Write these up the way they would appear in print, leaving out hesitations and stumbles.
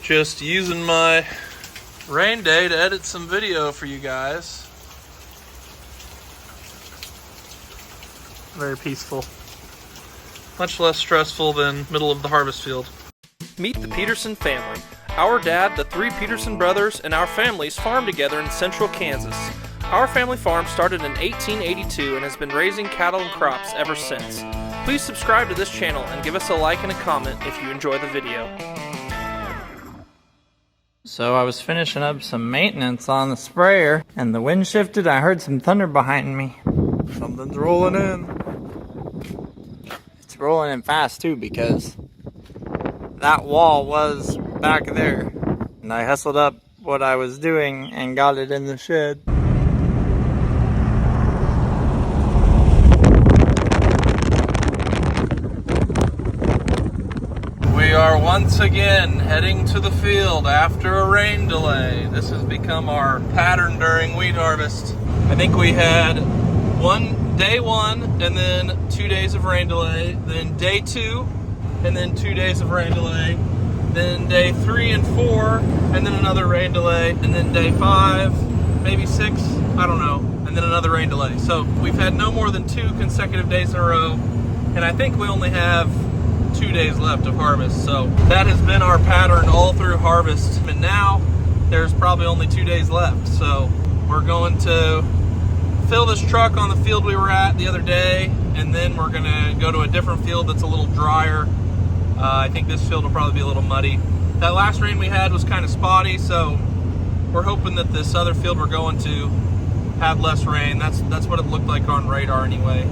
Just using my rain day to edit some video for you guys. Very peaceful. Much less stressful than middle of the harvest field. Meet the Peterson family. Our dad, the three Peterson brothers, and our families farm together in central Kansas. Our family farm started in 1882 and has been raising cattle and crops ever since. Please subscribe to this channel and give us a like and a comment if you enjoy the video. So I was finishing up some maintenance on the sprayer, and the wind shifted. I heard some thunder behind me. Something's rolling in. It's rolling in fast too, because that wall was back there. And I hustled up what I was doing and got it in the shed. We are once again heading to the field after a rain delay. This has become our pattern during wheat harvest. I think we had day one and then 2 days of rain delay, then day 2 and then 2 days of rain delay, then day 3 and 4 and then another rain delay, and then day 5, maybe 6, I don't know, and then another rain delay. So we've had no more than 2 consecutive days in a row, and I think we only have 2 days left of harvest. So that has been our pattern all through harvest, and now there's probably only 2 days left. So we're going to fill this truck on the field we were at the other day, and then we're gonna go to a different field that's a little drier. I think this field will probably be a little muddy. That last rain we had was kind of spotty, so we're hoping that this other field we're going to had less rain. That's what it looked like on radar anyway.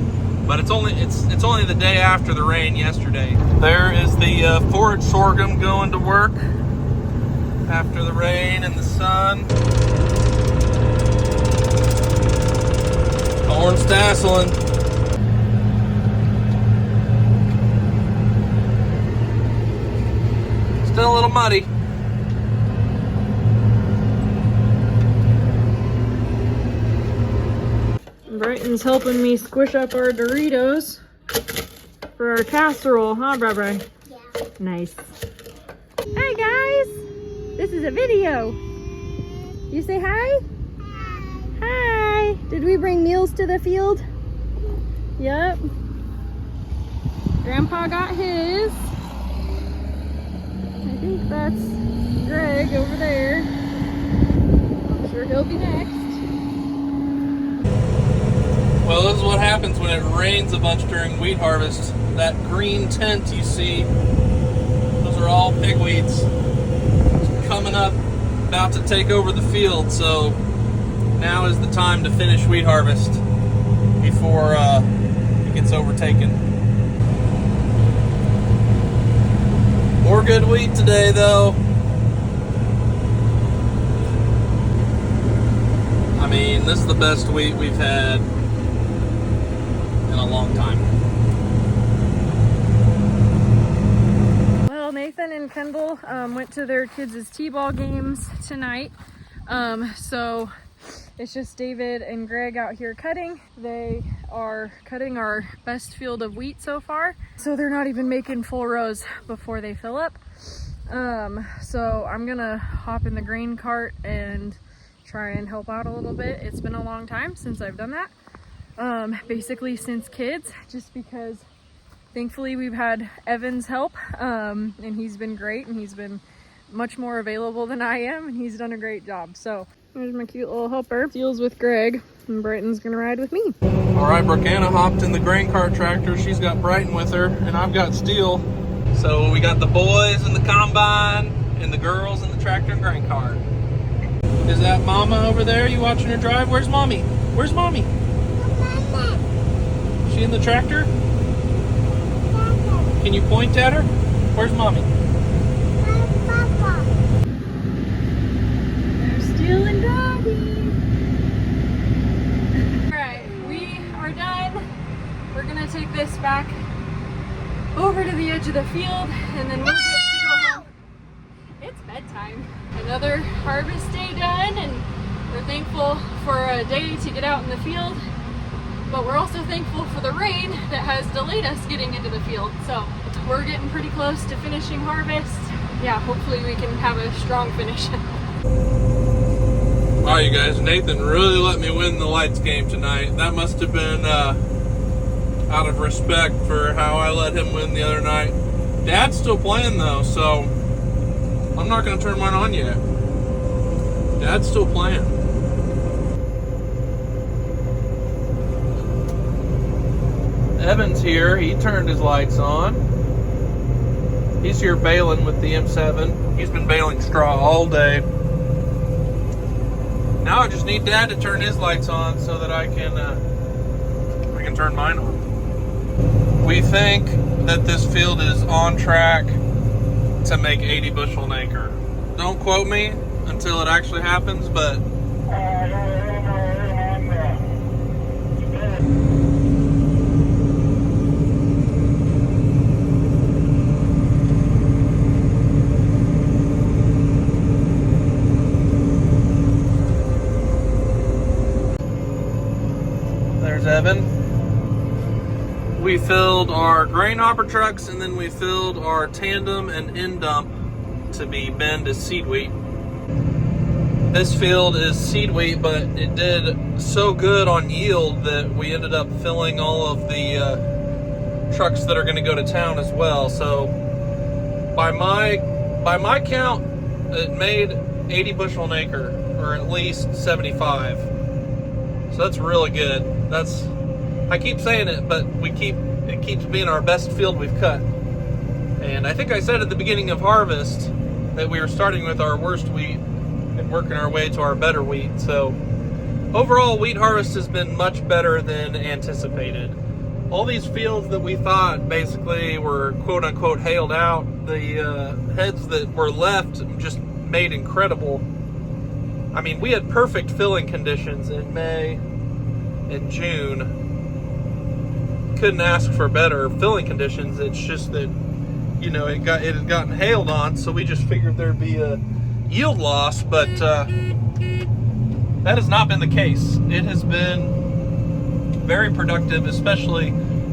But it's only the day after the rain yesterday. There is the forage sorghum going to work after the rain and the sun. Corn's tasseling. Still a little muddy. Brighton's helping me squish up our Doritos for our casserole, huh, Barbara? Yeah. Nice. Hi, guys. This is a video. You say hi? Hi. Hi. Did we bring meals to the field? Yep. Grandpa got his. I think that's Greg over there. I'm sure he'll be next. Well, this is what happens when it rains a bunch during wheat harvest. That green tent you see, those are all pigweeds coming up, about to take over the field. So now is the time to finish wheat harvest before it gets overtaken. More good wheat today, though. I mean, this is the best wheat we've had in a long time. Well, Nathan and Kendall went to their kids' t-ball games tonight. So it's just David and Greg out here cutting. They are cutting our best field of wheat so far. So they're not even making full rows before they fill up. So I'm gonna hop in the grain cart and try and help out a little bit. It's been a long time since I've done that. Basically since kids, just because thankfully we've had Evan's help, and he's been great, and he's been much more available than I am, and he's done a great job. So there's my cute little helper. Steele's with Greg, and Brighton's gonna ride with me. All right, Brookanna hopped in the grain cart tractor. She's got Brighton with her, and I've got Steele. So we got the boys in the combine, and the girls in the tractor and grain cart. Is that Mama over there? You watching her drive? Where's Mommy? Where's Mommy? She in the tractor? Can you point at her? Where's Mommy? There's Steele and Doggy. Alright, we are done. We're gonna take this back over to the edge of the field, and then we'll get to go home. It's bedtime. Another harvest day done, and we're thankful for a day to get out in the field. But we're also thankful for the rain that has delayed us getting into the field. So we're getting pretty close to finishing harvest. yeah, hopefully we can have a strong finish. Wow, you guys, Nathan really let me win the lights game tonight. That must have been out of respect for how I let him win the other night. Dad's still playing though, so I'm not going to turn mine on yet. Dad's still playing. Evan's here. He turned his lights on. He's here baling with the M7. He's been baling straw all day. Now I just need Dad to turn his lights on so that I can turn mine on. We think that this field is on track to make 80 bushel an acre. Don't quote me until it actually happens, but there's Evan. We filled our grain hopper trucks, and then we filled our tandem and end dump to be binned as seed wheat. This field is seed wheat, but it did so good on yield that we ended up filling all of the trucks that are going to go to town as well. So by my count, it made 80 bushel an acre, or at least 75. So that's really good. I keep saying it, but it keeps being our best field we've cut. And I think I said at the beginning of harvest that we were starting with our worst wheat and working our way to our better wheat. So overall, wheat harvest has been much better than anticipated. All these fields that we thought basically were quote unquote hailed out, the heads that were left just made incredible. I mean, we had perfect filling conditions in May and June. Couldn't ask for better filling conditions. It's just that, it had gotten hailed on, so we just figured there'd be a yield loss, but that has not been the case. It has been very productive, especially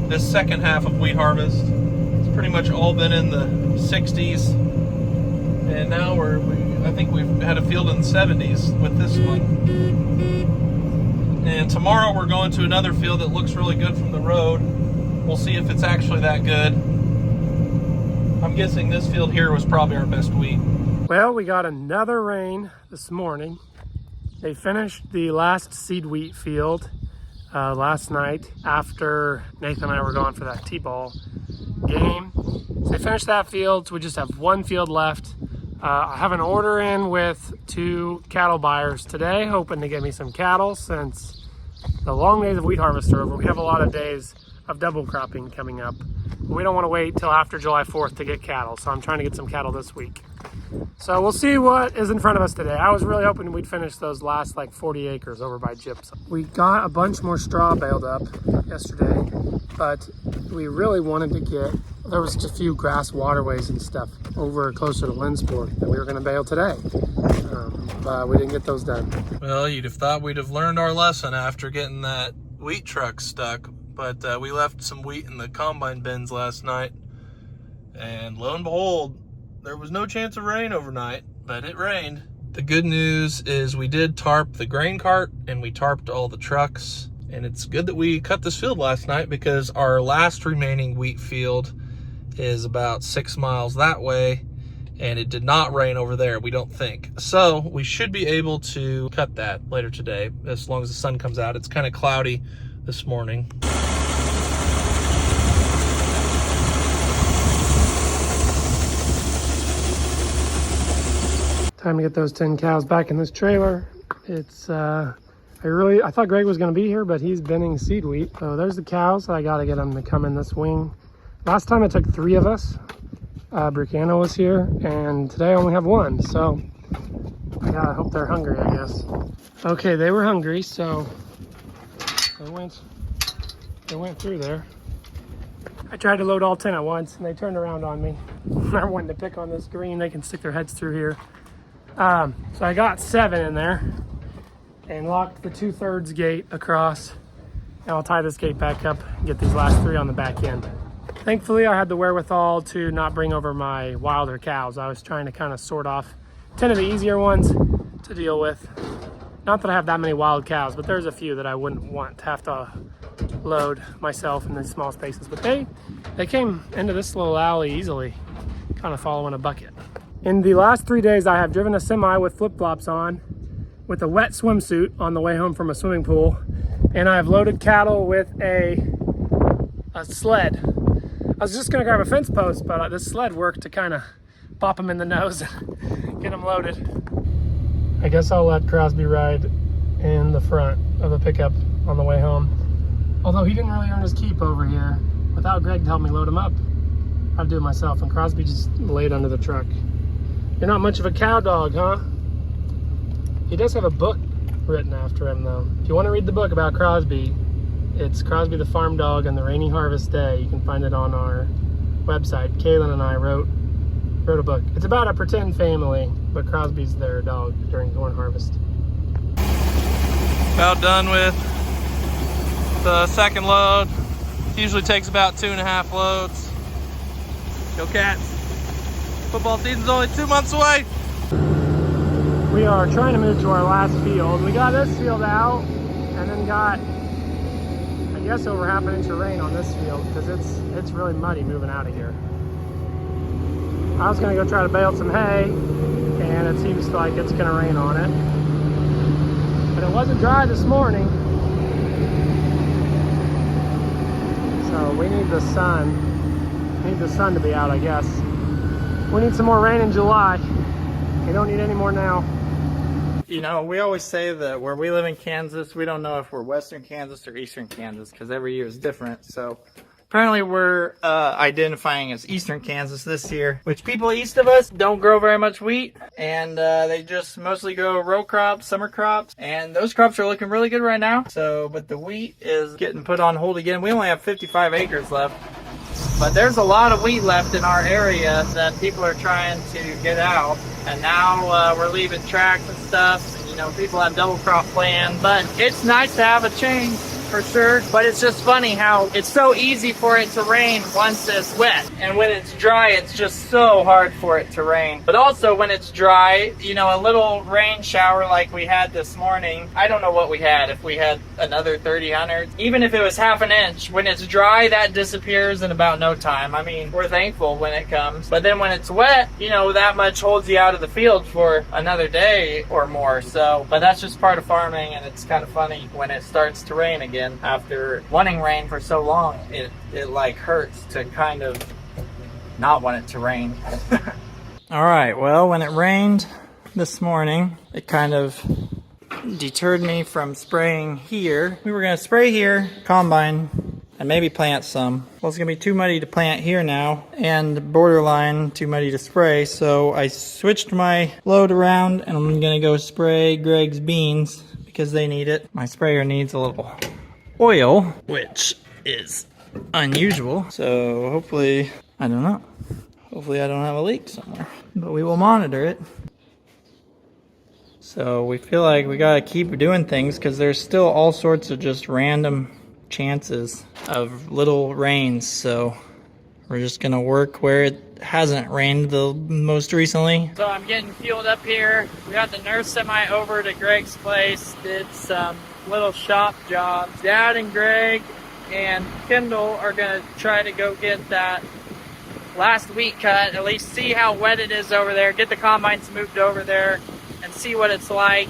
this second half of wheat harvest. It's pretty much all been in the 60s, and now I think we've had a field in the 70s with this one. And tomorrow we're going to another field that looks really good from the road. We'll see if it's actually that good. I'm guessing this field here was probably our best wheat. Well, we got another rain this morning. They finished the last seed wheat field last night after Nathan and I were gone for that T-ball game. So they finished that field, so we just have one field left. I have an order in with 2 cattle buyers today, hoping to get me some cattle since the long days of wheat harvest are over. We have a lot of days of double cropping coming up. We don't want to wait till after July 4th to get cattle, so I'm trying to get some cattle this week. So we'll see what is in front of us today. I was really hoping we'd finish those last 40 acres over by Gypsum. We got a bunch more straw baled up yesterday, but we really wanted to there was just a few grass waterways and stuff over closer to Linsport that we were going to bale today. But we didn't get those done. Well, you'd have thought we'd have learned our lesson after getting that wheat truck stuck, but we left some wheat in the combine bins last night, and lo and behold, there was no chance of rain overnight, but it rained. The good news is we did tarp the grain cart and we tarped all the trucks, and it's good that we cut this field last night because our last remaining wheat field is about 6 miles that way, and it did not rain over there, we don't think. So we should be able to cut that later today as long as the sun comes out. It's kind of cloudy this morning. Time to get those 10 cows back in this trailer. It's I thought Greg was going to be here, but he's binning seed wheat. So there's the cows. I got to get them to come in this wing. Last time it took 3 of us. Bricano was here, and today I only have 1. So I gotta hope they're hungry, I guess. Okay, they were hungry, so they went through there. I tried to load all 10 at once, and they turned around on me. They're wanting to pick on this green. They can stick their heads through here. So I got 7 in there and locked the 2/3 gate across. And I'll tie this gate back up and get these last 3 on the back end. Thankfully, I had the wherewithal to not bring over my wilder cows. I was trying to kind of sort off 10 of the easier ones to deal with. Not that I have that many wild cows, but there's a few that I wouldn't want to have to load myself in these small spaces. But they came into this little alley easily, kind of following a bucket. In the last 3 days, I have driven a semi with flip-flops on, with a wet swimsuit on the way home from a swimming pool, and I have loaded cattle with a sled. I was just gonna grab a fence post, but this sled worked to kind of pop them in the nose, get them loaded. I guess I'll let Crosby ride in the front of the pickup on the way home. Although he didn't really earn his keep over here. Without Greg to help me load him up, I'd do it myself, and Crosby just laid under the truck. You're not much of a cow dog, huh? He does have a book written after him, though. If you want to read the book about Crosby, it's Crosby the Farm Dog and the Rainy Harvest Day. You can find it on our website. Kaylin and I wrote a book. It's about a pretend family, but Crosby's their dog during corn harvest. About done with the second load. Usually takes about 2.5 loads. Go Cats. Football season's only 2 months away. We are trying to move to our last field. We got this field out and then got, I guess, over half an inch of rain on this field because it's really muddy moving out of here. I was gonna go try to bale some hay, and it seems like it's gonna rain on it. But it wasn't dry this morning. So we need the sun. We need the sun to be out, I guess. We need some more rain in July. We don't need any more now. You know, we always say that where we live in Kansas, we don't know if we're Western Kansas or Eastern Kansas because every year is different. So apparently we're identifying as Eastern Kansas this year, which people east of us don't grow very much wheat, and they just mostly grow row crops, summer crops, and those crops are looking really good right now. So, but the wheat is getting put on hold again. We only have 55 acres left, but there's a lot of wheat left in our area that people are trying to get out, and now we're leaving tracks and stuff. And, you know, people have double crop plans, but it's nice to have a change. For sure, but it's just funny how it's so easy for it to rain once it's wet, and when it's dry it's just so hard for it to rain. But also when it's dry, you know, a little rain shower like we had this morning, I don't know what we had, if we had another 30 hundredths, even if it was half an inch, when it's dry that disappears in about no time. I mean, we're thankful when it comes, but then when it's wet, you know, that much holds you out of the field for another day or more. So, but that's just part of farming, and it's kind of funny when it starts to rain again. After wanting rain for so long, it like hurts to kind of not want it to rain. All right, well, when it rained this morning, it kind of deterred me from spraying here. We were gonna spray here, combine, and maybe plant some. Well, it's gonna be too muddy to plant here now, and borderline too muddy to spray, so I switched my load around, and I'm gonna go spray Greg's beans because they need it. My sprayer needs a little oil, which is unusual, so hopefully, I don't know, hopefully I don't have a leak somewhere, but we will monitor it. So we feel like we gotta keep doing things because there's still all sorts of just random chances of little rains, so we're just gonna work where it hasn't rained the most recently. So I'm getting fueled up here. We got the nurse semi over to Greg's place, did some little shop jobs. Dad and Greg and Kendall are gonna try to go get that last wheat cut, at least see how wet it is over there, get the combines moved over there and see what it's like.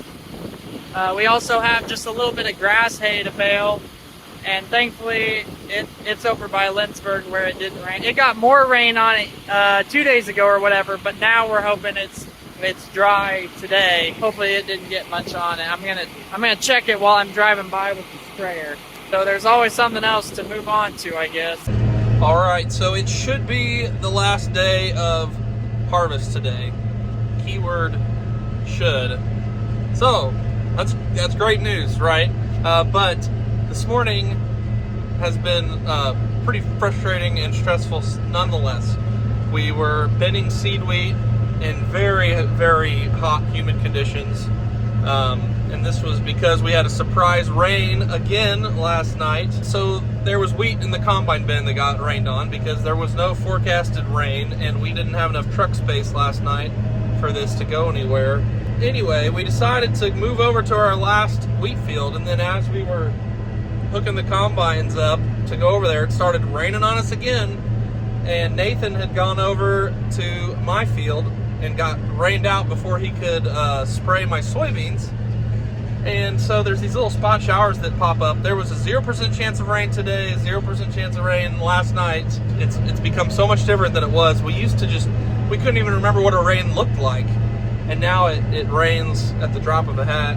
We also have just a little bit of grass hay to bale, and thankfully it's over by Lindsberg where it didn't rain. It got more rain on it 2 days ago or whatever, but now we're hoping it's dry today. Hopefully it didn't get much on it. I'm gonna check it while I'm driving by with the sprayer. So there's always something else to move on to, I guess. All right, so it should be the last day of harvest today. Keyword should. So that's great news, right? But this morning has been pretty frustrating and stressful nonetheless. We were binning seed wheat in very, very hot, humid conditions. And this was because we had a surprise rain again last night. So there was wheat in the combine bin that got rained on because there was no forecasted rain and we didn't have enough truck space last night for this to go anywhere. Anyway, we decided to move over to our last wheat field, and then as we were hooking the combines up to go over there, it started raining on us again, and Nathan had gone over to my field and got rained out before he could spray my soybeans. And so there's these little spot showers that pop up. There was a 0% chance of rain today, 0% chance of rain last night. It's become so much different than it was. We couldn't even remember what a rain looked like. And now it rains at the drop of a hat.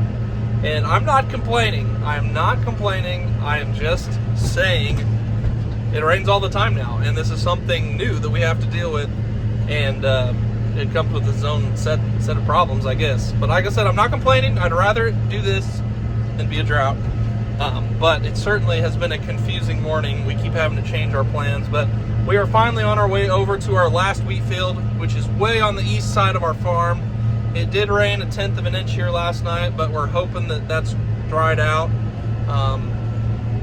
And I'm not complaining. I am not complaining. I am just saying it rains all the time now. And this is something new that we have to deal with. And it comes with its own set of problems, I guess. But like I said, I'm not complaining. I'd rather do this than be a drought. But it certainly has been a confusing morning. We keep having to change our plans. But we are finally on our way over to our last wheat field, which is way on the east side of our farm. It did rain 1/10 of an inch here last night, but we're hoping that that's dried out.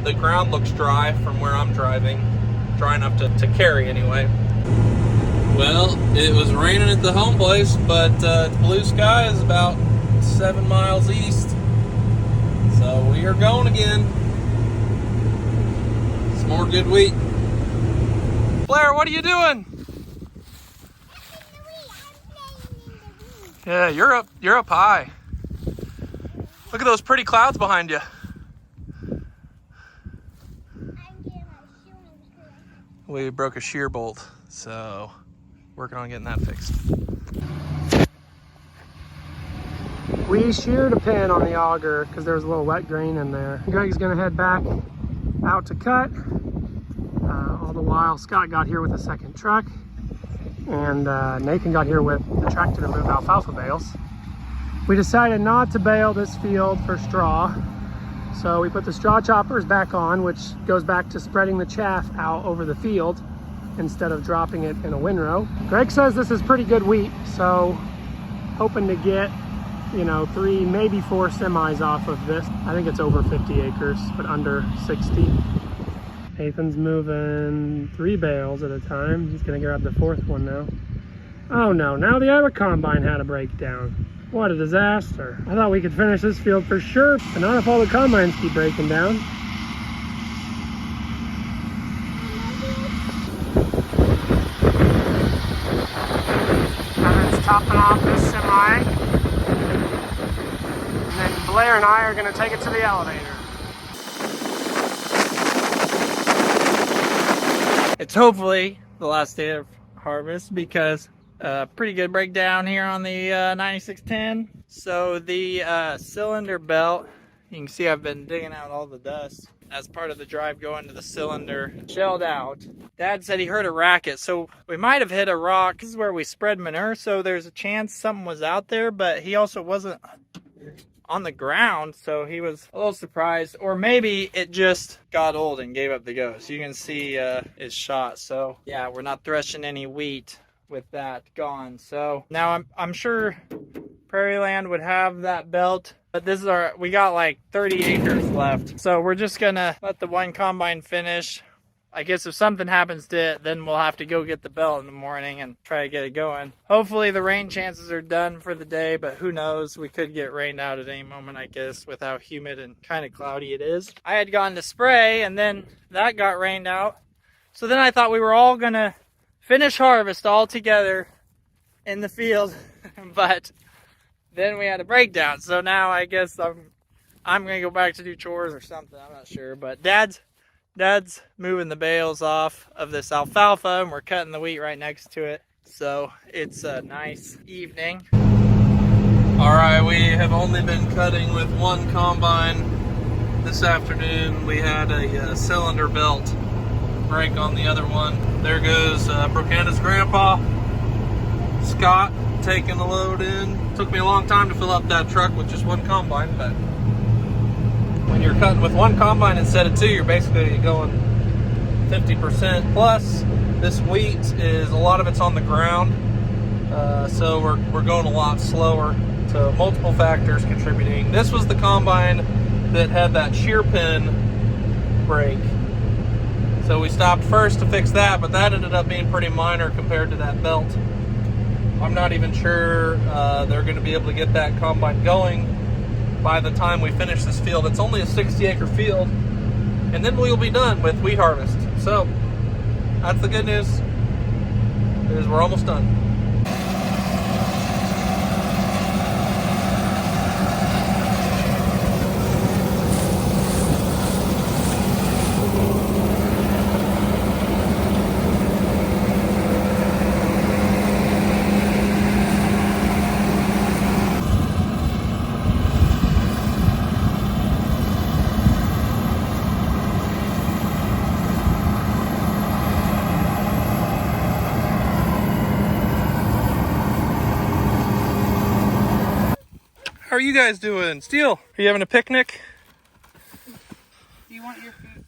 The ground looks dry from where I'm driving. Dry enough to carry anyway. Well, it was raining at the home place, but blue sky is about 7 miles east. So we are going again. Some more good wheat. Blair, what are you doing? Yeah, you're up high. Look at those pretty clouds behind you. We broke a shear bolt, so working on getting that fixed. We sheared a pin on the auger because there was a little wet grain in there. Greg's gonna head back out to cut. All the while, Scott got here with a second truck, and Nathan got here with the tractor to move alfalfa bales. We decided not to bale this field for straw, so we put the straw choppers back on, which goes back to spreading the chaff out over the field instead of dropping it in a windrow. Greg says this is pretty good wheat, so hoping to get 3, maybe 4 semis off of this. I think it's over 50 acres, but under 60. Nathan's moving 3 bales at a time. He's gonna grab the 4th one now. Oh no, now the other combine had a breakdown. What a disaster. I thought we could finish this field for sure, but not if all the combines keep breaking down. Kevin's topping off this semi. And then Blair and I are gonna take it to the elevator. It's hopefully the last day of harvest because pretty good breakdown here on the 9610. So the cylinder belt, you can see I've been digging out all the dust as part of the drive going to the cylinder, shelled out. Dad said he heard a racket, so we might have hit a rock. This is where we spread manure, so there's a chance something was out there, but he also wasn't on the ground, so he was a little surprised. Or maybe it just got old and gave up the ghost. You can see it's shot. So yeah, we're not threshing any wheat with that gone. So now I'm sure Prairie Land would have that belt, but this is we got like 30 acres left. So we're just gonna let the one combine finish. I guess if something happens to it, then we'll have to go get the belt in the morning and try to get it going. Hopefully the rain chances are done for the day, but who knows? We could get rained out at any moment, I guess, with how humid and kind of cloudy it is. I had gone to spray, and then that got rained out. So then I thought we were all gonna finish harvest all together in the field, but then we had a breakdown. So now I guess I'm gonna go back to do chores or something. I'm not sure, but Dad's moving the bales off of this alfalfa, and we're cutting the wheat right next to it. So it's a nice evening. All right, we have only been cutting with one combine this afternoon. We had a cylinder belt break on the other one. There goes Brocanda's grandpa, Scott, taking the load in. Took me a long time to fill up that truck with just one combine, but when you're cutting with one combine instead of 2, you're basically going 50%. Plus, this wheat a lot of it's on the ground, So we're going a lot slower. So multiple factors contributing. This was the combine that had that shear pin break. So we stopped first to fix that, but that ended up being pretty minor compared to that belt. I'm not even sure they're going to be able to get that combine going by the time we finish this field. It's only a 60-acre field, and then we'll be done with wheat harvest. So that's the good news, is we're almost done. How are you guys doing? Steele, are you having a picnic? Do you want your food?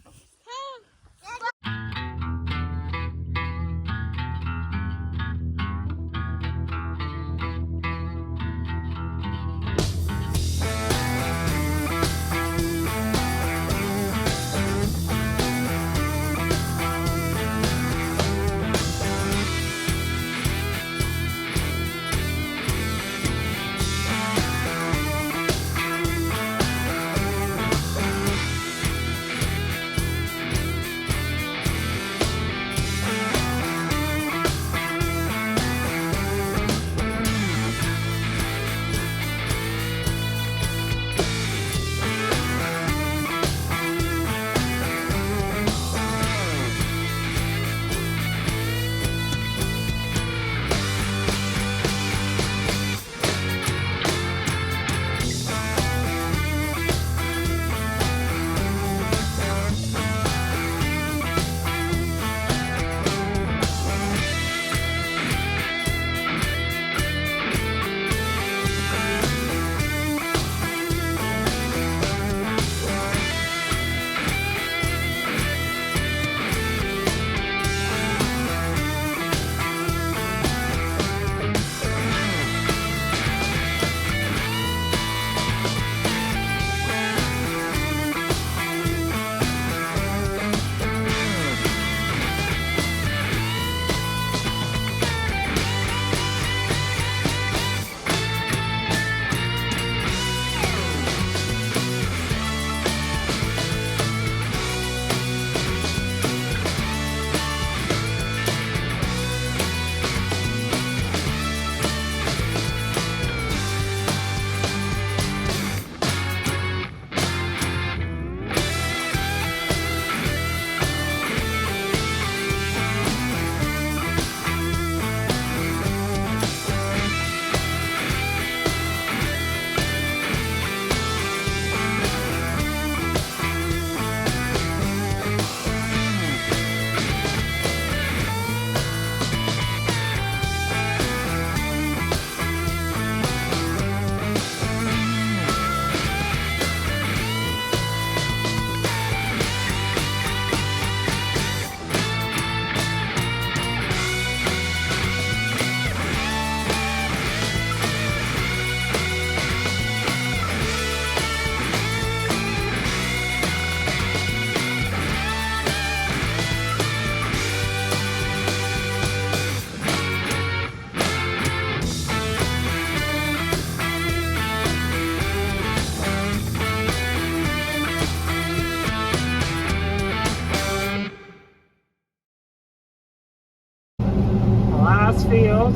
Last field.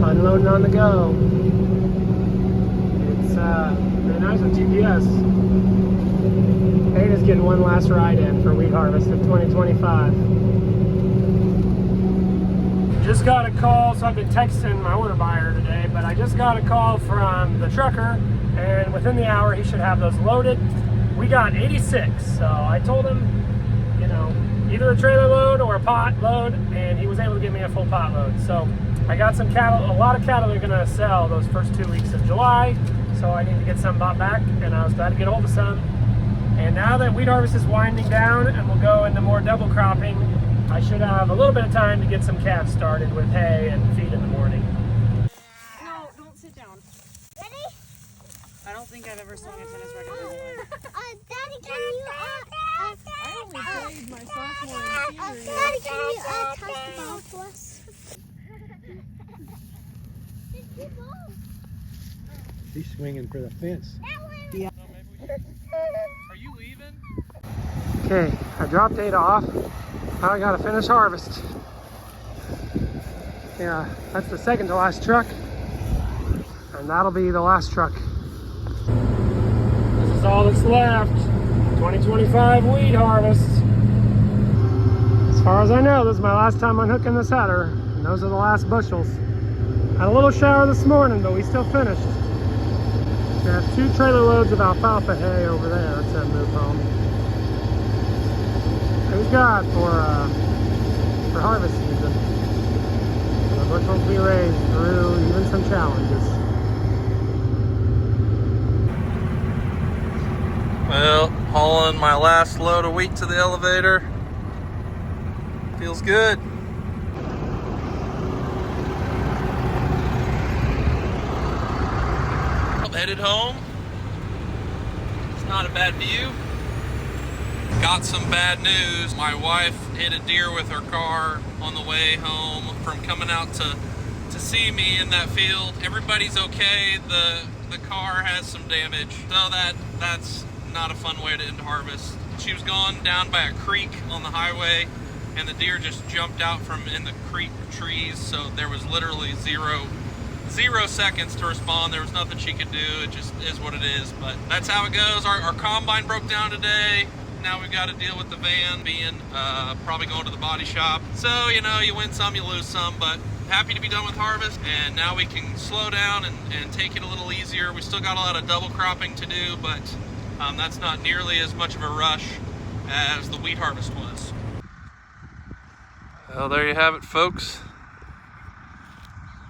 Unloading on the go. It's really nice with GPS. Ada's getting one last ride in for wheat harvest of 2025. Just got a call, so I've been texting my order buyer today, but I just got a call from the trucker, and within the hour he should have those loaded. We got 86, so I told him, you know, either a trailer load or a pot load, and he was able to give me a full pot load. So I got some cattle, a lot of cattle are gonna sell those first 2 weeks of July, so I need to get some bought back, and I was glad to get hold of some. And now that wheat harvest is winding down and we'll go into more double cropping, I should have a little bit of time to get some calves started with hay and feed in the morning. No, don't sit down. Ready? I don't think I've ever swung a tennis racket in my life. Daddy, can you I only played my sophomore and senior year. Daddy, can you toss the ball to us? He's swinging for the fence. Are you leaving? Okay, I dropped Ada off. Now I gotta finish harvest. Yeah, that's the second to last truck. And that'll be the last truck. This is all that's left. 2025 wheat harvest. As far as I know, this is my last time unhooking this header. And those are the last bushels. Had a little shower this morning, but we still finished. We have 2 trailer loads of alfalfa hay over there. Let's have move home. Praise God for harvest season. And the bushels we raised through even some challenges. Well, hauling my last load of wheat to the elevator. Feels good. Headed home. It's not a bad view. Got some bad news. My wife hit a deer with her car on the way home from coming out to see me in that field. Everybody's okay. The car has some damage. So that's not a fun way to end harvest. She was going down by a creek on the highway and the deer just jumped out from in the creek trees, so there was literally zero seconds to respond. There was nothing she could do. It just is what it is, but that's how it goes. Our combine broke down today. Now we've got to deal with the van being probably going to the body shop. So, you know, you win some, you lose some, but happy to be done with harvest, and now we can slow down and take it a little easier. We still got a lot of double cropping to do, but that's not nearly as much of a rush as the wheat harvest was. Well, there you have it, folks.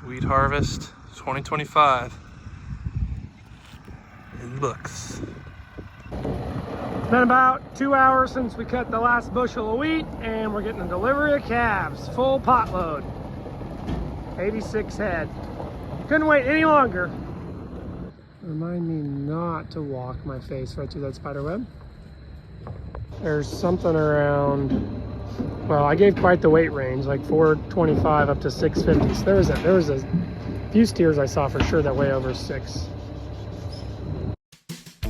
Wheat harvest 2025 in the books. It's been about 2 hours since we cut the last bushel of wheat, and we're getting a delivery of calves, full pot load. 86 head. Couldn't wait any longer. Remind me not to walk my face right through that spider web. There's something around, well, I gave quite the weight range, like 425 up to 650. So there was a few steers I saw for sure that weigh over 6.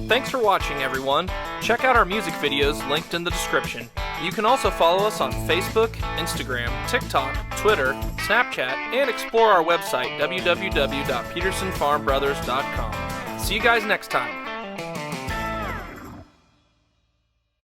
Thanks for watching, everyone. Check out our music videos linked in the description. You can also follow us on Facebook, Instagram, TikTok, Twitter, Snapchat, and explore our website, www.petersonfarmbrothers.com. See you guys next time.